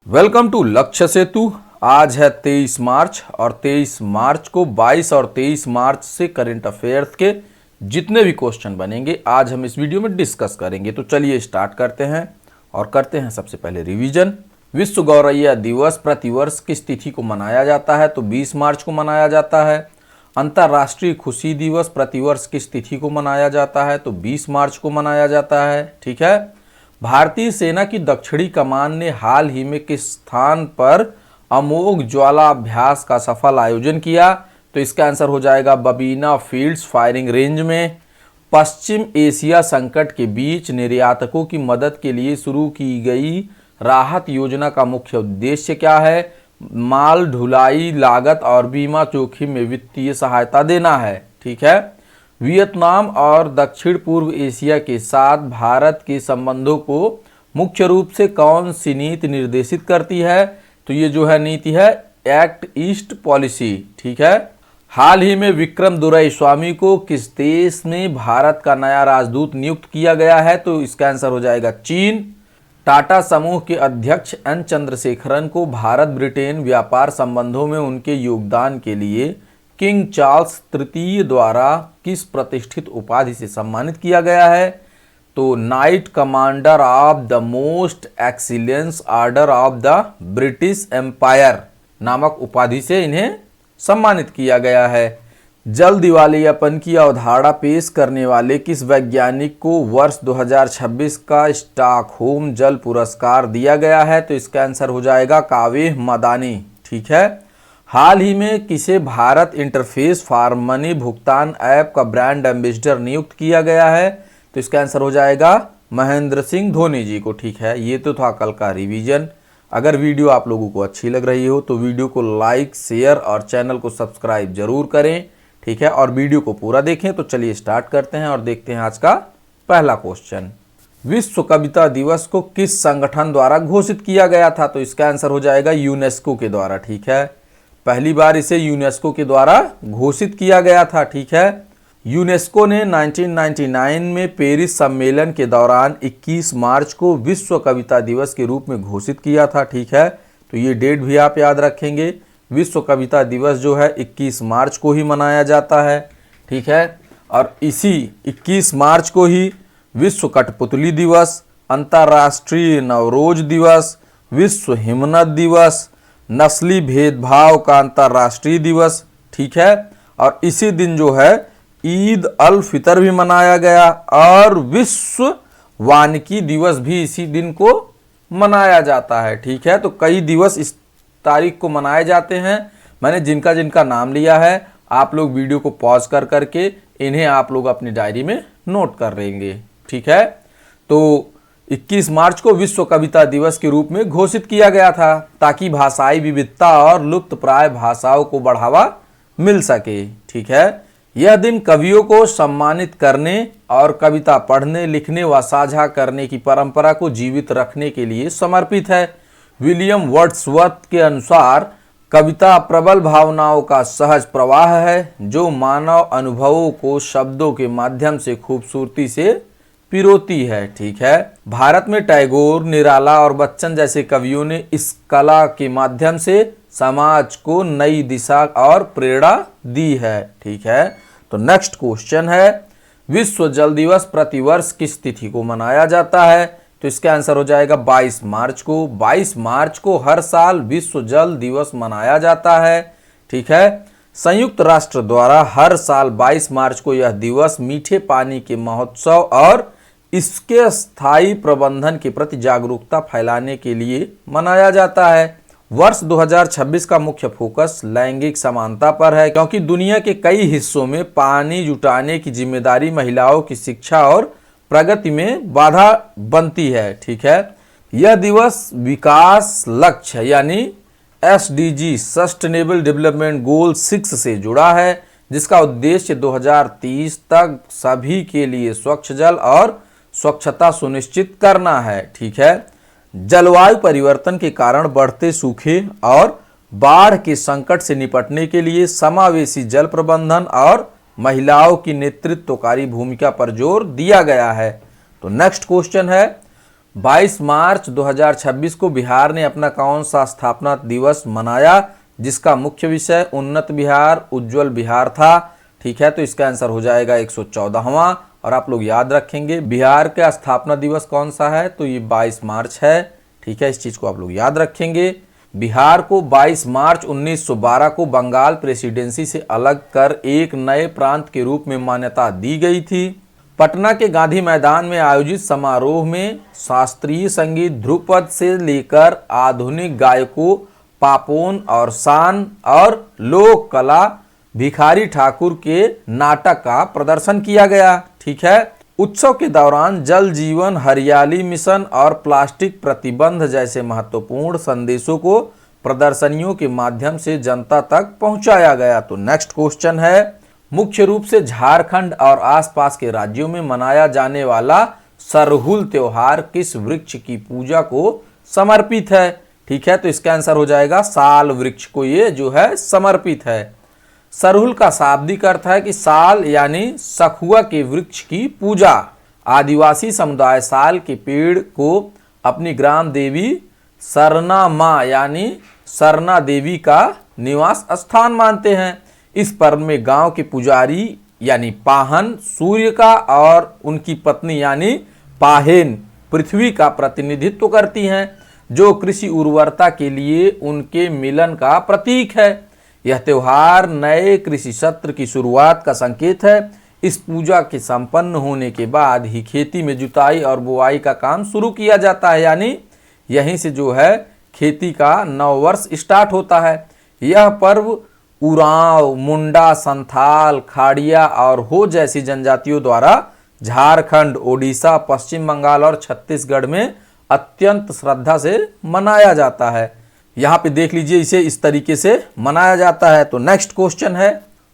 Welcome to लक्ष्य सेतु। आज है 23 मार्च और 23 मार्च को 22 और 23 मार्च से करंट अफेयर्स के जितने भी क्वेश्चन बनेंगे आज हम इस वीडियो में डिस्कस करेंगे। तो चलिए स्टार्ट करते हैं और करते हैं सबसे पहले रिवीजन। विश्व गौरैया दिवस प्रतिवर्ष किस तिथि को मनाया जाता है? तो 20 मार्च को मनाया जाता है। अंतर्राष्ट्रीय खुशी दिवस प्रतिवर्ष किस तिथि को मनाया जाता है? तो 20 मार्च को मनाया जाता है। ठीक है। भारतीय सेना की दक्षिणी कमान ने हाल ही में किस स्थान पर अमोघ ज्वाला अभ्यास का सफल आयोजन किया? तो इसका आंसर हो जाएगा बबीना फील्ड्स फायरिंग रेंज में। पश्चिम एशिया संकट के बीच निर्यातकों की मदद के लिए शुरू की गई राहत योजना का मुख्य उद्देश्य क्या है? माल ढुलाई लागत और बीमा जोखिम में वित्तीय सहायता देना है। ठीक है। वियतनाम और दक्षिण पूर्व एशिया के साथ भारत के संबंधों को मुख्य रूप से कौन सी नीति निर्देशित करती है? तो ये जो है नीति है एक्ट ईस्ट पॉलिसी। ठीक है। हाल ही में विक्रम दुरईस्वामी को किस देश में भारत का नया राजदूत नियुक्त किया गया है? तो इसका आंसर हो जाएगा चीन। टाटा समूह के अध्यक्ष एन चंद्रशेखरन को भारत ब्रिटेन व्यापार संबंधों में उनके योगदान के लिए किंग चार्ल्स तृतीय द्वारा किस प्रतिष्ठित उपाधि से सम्मानित किया गया है? तो Knight Commander of the Most Excellence Order of the British Empire नामक उपाधि से इन्हें सम्मानित किया गया है। जल दिवालियापन की अवधारणा पेश करने वाले किस वैज्ञानिक को वर्ष 2026 का स्टॉकहोम जल पुरस्कार दिया गया है? तो इसका आंसर हो जाएगा कावेह मदानी। ठीक है। हाल ही में किसे भारत इंटरफेस फॉर मनी भुगतान ऐप का ब्रांड एम्बेसडर नियुक्त किया गया है? तो इसका आंसर हो जाएगा महेंद्र सिंह धोनी जी को। ठीक है। ये तो था कल का रिवीजन। अगर वीडियो आप लोगों को अच्छी लग रही हो तो वीडियो को लाइक शेयर और चैनल को सब्सक्राइब जरूर करें। ठीक है। और वीडियो को पूरा देखें। तो चलिए स्टार्ट करते हैं और देखते हैं आज का पहला क्वेश्चन। विश्व कविता दिवस को किस संगठन द्वारा घोषित किया गया था? तो इसका आंसर हो जाएगा यूनेस्को के द्वारा। ठीक है। पहली बार इसे यूनेस्को के द्वारा घोषित किया गया था। ठीक है। यूनेस्को ने 1999 में पेरिस सम्मेलन के दौरान 21 मार्च को विश्व कविता दिवस के रूप में घोषित किया था। ठीक है। तो ये डेट भी आप याद रखेंगे। विश्व कविता दिवस जो है 21 मार्च को ही मनाया जाता है। ठीक है। और इसी 21 मार्च को ही विश्व कठपुतली दिवस, अंतर्राष्ट्रीय नवरोज दिवस, विश्व हिमनद दिवस, नस्ली भेदभाव का अंतर्राष्ट्रीय दिवस। ठीक है। और इसी दिन जो है ईद अल फितर भी मनाया गया और विश्व वानिकी दिवस भी इसी दिन को मनाया जाता है। ठीक है। तो कई दिवस इस तारीख को मनाए जाते हैं। मैंने जिनका जिनका नाम लिया है आप लोग वीडियो को पॉज कर करके इन्हें आप लोग अपनी डायरी में नोट कर लेंगे। ठीक है। तो 21 मार्च को विश्व कविता दिवस के रूप में घोषित किया गया था ताकि भाषाई विविधता और लुप्त प्राय भाषाओं को बढ़ावा मिल सके। ठीक है। यह दिन कवियों को सम्मानित करने और कविता पढ़ने लिखने व साझा करने की परंपरा को जीवित रखने के लिए समर्पित है। विलियम वर्ड्सवर्थ के अनुसार कविता प्रबल भावनाओं का सहज प्रवाह है जो मानव अनुभवों को शब्दों के माध्यम से खूबसूरती से पिरोती है। ठीक है। भारत में टैगोर, निराला और बच्चन जैसे कवियों ने इस कला के माध्यम से समाज को नई दिशा और प्रेरणा दी है। ठीक है। तो नेक्स्ट क्वेश्चन है विश्व जल दिवस प्रतिवर्ष किस तिथि को मनाया जाता है? तो इसका आंसर हो जाएगा 22 मार्च को। 22 मार्च को हर साल विश्व जल दिवस मनाया जाता है। ठीक है। संयुक्त राष्ट्र द्वारा हर साल 22 मार्च को यह दिवस मीठे पानी के महोत्सव और इसके स्थायी प्रबंधन के प्रति जागरूकता फैलाने के लिए मनाया जाता है। वर्ष 2026 का मुख्य फोकस लैंगिक समानता पर है क्योंकि दुनिया के कई हिस्सों में पानी जुटाने की जिम्मेदारी महिलाओं की शिक्षा और प्रगति में बाधा बनती है। ठीक है। यह दिवस विकास लक्ष्य यानी SDG सस्टेनेबल डेवलपमेंट गोल 6 से जुड़ा है जिसका उद्देश्य 2030 तक सभी के लिए स्वच्छ जल और स्वच्छता सुनिश्चित करना है। ठीक है। जलवायु परिवर्तन के कारण बढ़ते सूखे और बाढ़ के संकट से निपटने के लिए समावेशी जल प्रबंधन और महिलाओं की नेतृत्वकारी भूमिका पर जोर दिया गया है। तो नेक्स्ट क्वेश्चन है 22 मार्च 2026 को बिहार ने अपना कौन सा स्थापना दिवस मनाया जिसका मुख्य विषय उन्नत बिहार उज्जवल बिहार था। ठीक है, तो इसका आंसर हो जाएगा 114वां। और आप लोग याद रखेंगे बिहार का स्थापना दिवस कौन सा है, तो ये 22 मार्च है। ठीक है, इस चीज को आप लोग याद रखेंगे। बिहार को 22 मार्च 1912 को बंगाल प्रेसिडेंसी से अलग कर एक नए प्रांत के रूप में मान्यता दी गई थी। पटना के गांधी मैदान में आयोजित समारोह में शास्त्रीय संगीत ध्रुपद से लेकर आधुनिक गायकों पापोन और शान और लोक कला भिखारी ठाकुर के नाटक का प्रदर्शन किया गया। ठीक है, उत्सव के दौरान जल जीवन हरियाली मिशन और प्लास्टिक प्रतिबंध जैसे महत्वपूर्ण संदेशों को प्रदर्शनियों के माध्यम से जनता तक पहुंचाया गया। तो नेक्स्ट क्वेश्चन है मुख्य रूप से झारखंड और आसपास के राज्यों में मनाया जाने वाला सरहुल त्योहार किस वृक्ष की पूजा को समर्पित है। ठीक है, तो इसका आंसर हो जाएगा साल वृक्ष को ये जो है समर्पित है। सरहुल का शाब्दिक अर्थ है कि साल यानी सखुआ के वृक्ष की पूजा। आदिवासी समुदाय साल के पेड़ को अपनी ग्राम देवी सरना माँ यानी सरना देवी का निवास स्थान मानते हैं। इस पर्व में गांव के पुजारी यानी पाहन सूर्य का और उनकी पत्नी यानी पाहेन पृथ्वी का प्रतिनिधित्व करती हैं, जो कृषि उर्वरता के लिए उनके मिलन का प्रतीक है। यह त्योहार नए कृषि सत्र की शुरुआत का संकेत है। इस पूजा के संपन्न होने के बाद ही खेती में जुताई और बुआई का काम शुरू किया जाता है, यानी यहीं से जो है खेती का नव वर्ष स्टार्ट होता है। यह पर्व उरांव, मुंडा, संथाल, खाड़िया और हो जैसी जनजातियों द्वारा झारखंड, ओडिशा, पश्चिम बंगाल और छत्तीसगढ़ में अत्यंत श्रद्धा से मनाया जाता है। यहाँ पे देख लीजिए इसे इस तरीके से मनाया जाता है। तो नेक्स्ट क्वेश्चन है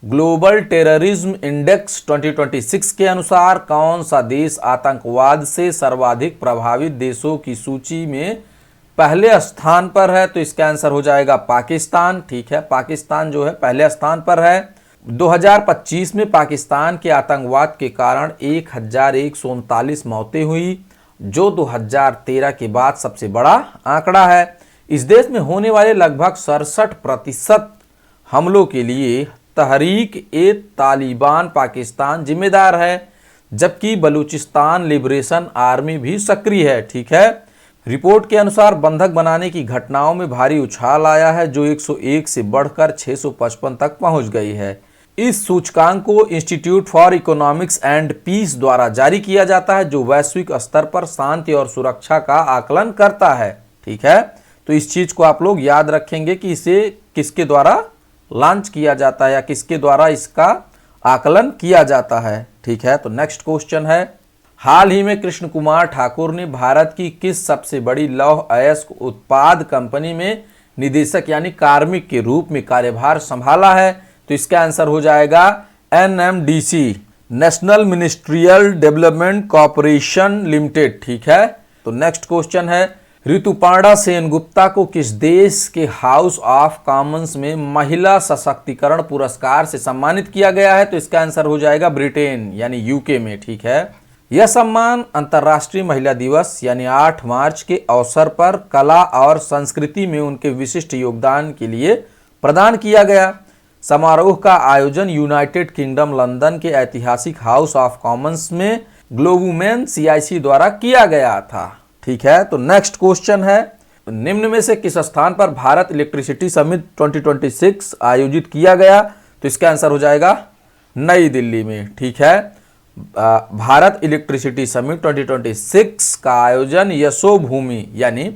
ग्लोबल टेररिज्म इंडेक्स 2026 के अनुसार कौन सा देश आतंकवाद से सर्वाधिक प्रभावित देशों की सूची में पहले स्थान पर है। तो इसका आंसर हो जाएगा पाकिस्तान। ठीक है, पाकिस्तान जो है पहले स्थान पर है। 2025 में पाकिस्तान के आतंकवाद के कारण 1139 मौतें हुई, जो 2013 के बाद सबसे बड़ा आंकड़ा है। इस देश में होने वाले लगभग 67% हमलों के लिए तहरीक ए तालिबान पाकिस्तान जिम्मेदार है, जबकि बलूचिस्तान लिबरेशन आर्मी भी सक्रिय है। ठीक है, रिपोर्ट के अनुसार बंधक बनाने की घटनाओं में भारी उछाल आया है, जो 101 से बढ़कर 655 तक पहुंच गई है। इस सूचकांक को Institute for Economics and Peace द्वारा जारी किया जाता है, जो वैश्विक स्तर पर शांति और सुरक्षा का आकलन करता है। ठीक है, तो इस चीज को आप लोग याद रखेंगे कि इसे किसके द्वारा लॉन्च किया जाता है या किसके द्वारा इसका आकलन किया जाता है। ठीक है, तो नेक्स्ट क्वेश्चन है हाल ही में कृष्ण कुमार ठाकुर ने भारत की किस सबसे बड़ी लौह अयस्क उत्पाद कंपनी में निदेशक यानी कार्मिक के रूप में कार्यभार संभाला है। तो इसका आंसर हो जाएगा NMDC national ministerial development corporation limited. ठीक है, तो नेक्स्ट क्वेश्चन है ऋतुपर्णा सेनगुप्ता को किस देश के हाउस ऑफ कॉमन्स में महिला सशक्तिकरण पुरस्कार से सम्मानित किया गया है। तो इसका आंसर हो जाएगा ब्रिटेन यानी यूके में। ठीक है, यह सम्मान अंतर्राष्ट्रीय महिला दिवस यानी 8 मार्च के अवसर पर कला और संस्कृति में उनके विशिष्ट योगदान के लिए प्रदान किया गया। समारोह का आयोजन यूनाइटेड किंगडम लंदन के ऐतिहासिक हाउस ऑफ कॉमन्स में ग्लोबुमेन CIC द्वारा किया गया था। ठीक है, तो नेक्स्ट क्वेश्चन है निम्न में से किस स्थान पर भारत इलेक्ट्रिसिटी समिट 2026 आयोजित किया गया। तो इसका आंसर हो जाएगा नई दिल्ली में। ठीक है, भारत इलेक्ट्रिसिटी समिट 2026 का आयोजन यशोभूमि यानी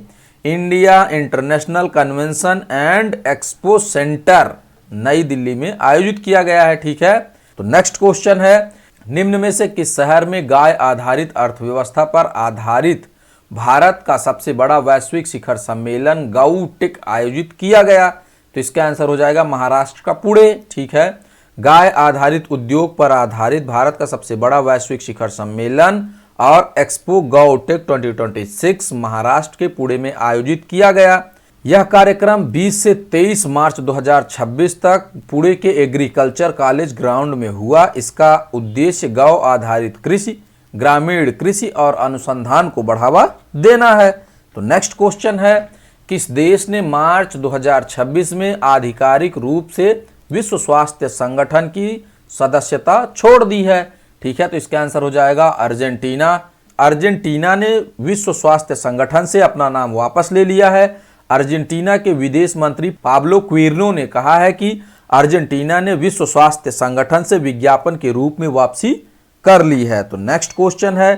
India international convention and expo centre नई दिल्ली में आयोजित किया गया है। ठीक है, तो नेक्स्ट क्वेश्चन है निम्न में से किस शहर में गाय आधारित अर्थव्यवस्था पर आधारित भारत का सबसे बड़ा वैश्विक शिखर सम्मेलन गाउटेक आयोजित किया गया। तो इसका आंसर हो जाएगा महाराष्ट्र का पुणे। ठीक है, गाय आधारित उद्योग पर आधारित भारत का सबसे बड़ा वैश्विक शिखर सम्मेलन और एक्सपो गाउटेक 2026 महाराष्ट्र के पुणे में आयोजित किया गया। यह कार्यक्रम 20 से 23 मार्च 2026 तक पुणे के एग्रीकल्चर कॉलेज ग्राउंड में हुआ। इसका उद्देश्य गौ आधारित कृषि, ग्रामीण कृषि और अनुसंधान को बढ़ावा देना है। तो नेक्स्ट क्वेश्चन है, किस देश ने मार्च 2026 में आधिकारिक रूप से विश्व स्वास्थ्य संगठन की सदस्यता छोड़ दी है? ठीक है, तो इसका आंसर हो जाएगा अर्जेंटीना। अर्जेंटीना ने विश्व स्वास्थ्य संगठन से अपना नाम वापस ले लिया है। अर्जेंटीना के विदेश मंत्री पाब्लो क्विरिनो ने कहा है कि अर्जेंटीना ने विश्व स्वास्थ्य संगठन से विज्ञापन के रूप में वापसी कर ली है। तो नेक्स्ट क्वेश्चन है,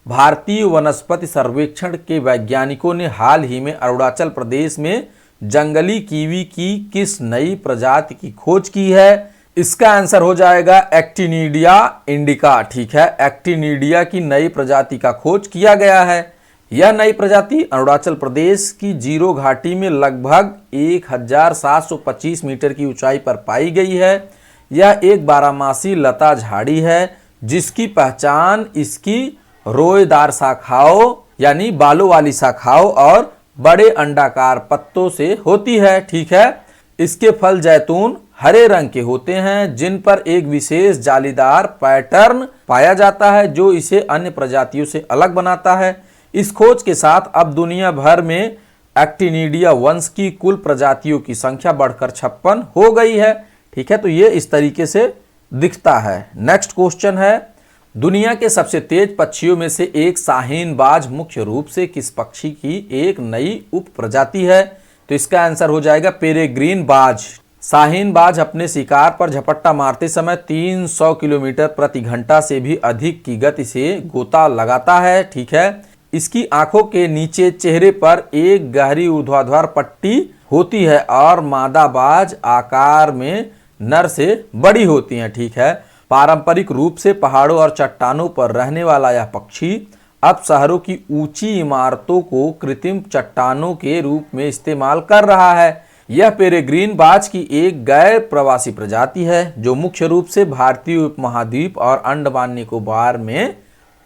भारतीय वनस्पति सर्वेक्षण के वैज्ञानिकों ने हाल ही में अरुणाचल प्रदेश में जंगली कीवी की किस नई प्रजाति की खोज की है? इसका आंसर हो जाएगा एक्टिनिडिया इंडिका। ठीक है, एक्टिनिडिया की नई प्रजाति का खोज किया गया है। यह नई प्रजाति अरुणाचल प्रदेश की जीरो घाटी में लगभग 1725 मीटर की ऊंचाई पर पाई गई है। यह एक बारहमासी लता झाड़ी है जिसकी पहचान इसकी रोएदार शाखाओं यानी बालों वाली शाखाओं और बड़े अंडाकार पत्तों से होती है। ठीक है, इसके फल जैतून हरे रंग के होते हैं जिन पर एक विशेष जालीदार पैटर्न पाया जाता है जो इसे अन्य प्रजातियों से अलग बनाता है। इस खोज के साथ अब दुनिया भर में एक्टिनिडिया वंश की कुल प्रजातियों की संख्या बढ़कर 56 हो गई है। ठीक है, तो ये इस तरीके से दिखता है। नेक्स्ट क्वेश्चन है, दुनिया के सबसे तेज पक्षियों में से एक शाहीन बाज मुख्य रूप से किस पक्षी की एक नई उप प्रजाति है? तो इसका आंसर हो जाएगा पेरेग्रीन बाज। शाहीन बाज अपने शिकार पर झपट्टा मारते समय 300 किलोमीटर प्रति घंटा से भी अधिक की गति से गोता लगाता है। ठीक है, इसकी आंखों के नीचे चेहरे पर एक गहरी ऊर्ध्वाधर पट्टी होती है और मादा बाज आकार में नर से बड़ी होती हैं। ठीक है, पारंपरिक रूप से पहाड़ों और चट्टानों पर रहने वाला यह पक्षी अब शहरों की ऊंची इमारतों को कृत्रिम चट्टानों के रूप में इस्तेमाल कर रहा है। यह पेरेग्रीन बाज की एक गैर प्रवासी प्रजाति है जो मुख्य रूप से भारतीय उपमहाद्वीप और अंडमान निकोबार में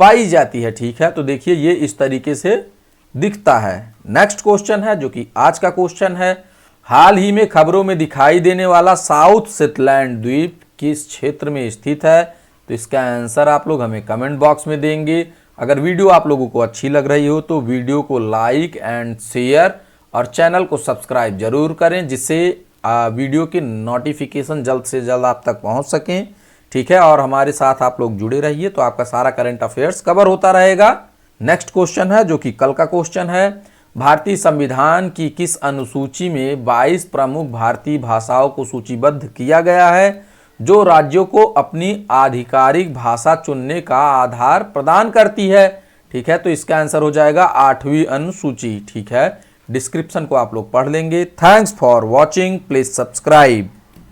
पाई जाती है। ठीक है, तो देखिए ये इस तरीके से दिखता है। नेक्स्ट क्वेश्चन है जो कि आज का क्वेश्चन है, हाल ही में खबरों में दिखाई देने वाला साउथ शेटलैंड द्वीप किस क्षेत्र में स्थित है? तो इसका आंसर आप लोग हमें कमेंट बॉक्स में देंगे। अगर वीडियो आप लोगों को अच्छी लग रही हो तो वीडियो को लाइक एंड शेयर और चैनल को सब्सक्राइब जरूर करें जिससे वीडियो की नोटिफिकेशन जल्द से जल्द आप तक पहुंच सकें। ठीक है, और हमारे साथ आप लोग जुड़े रहिए तो आपका सारा करंट अफेयर्स कवर होता रहेगा। नेक्स्ट क्वेश्चन है जो कि कल का क्वेश्चन है, भारतीय संविधान की किस अनुसूची में 22 प्रमुख भारतीय भाषाओं को सूचीबद्ध किया गया है जो राज्यों को अपनी आधिकारिक भाषा चुनने का आधार प्रदान करती है? ठीक है, तो इसका आंसर हो जाएगा 8वीं अनुसूची। ठीक है, डिस्क्रिप्शन को आप लोग पढ़ लेंगे। Thanks for watching, please subscribe.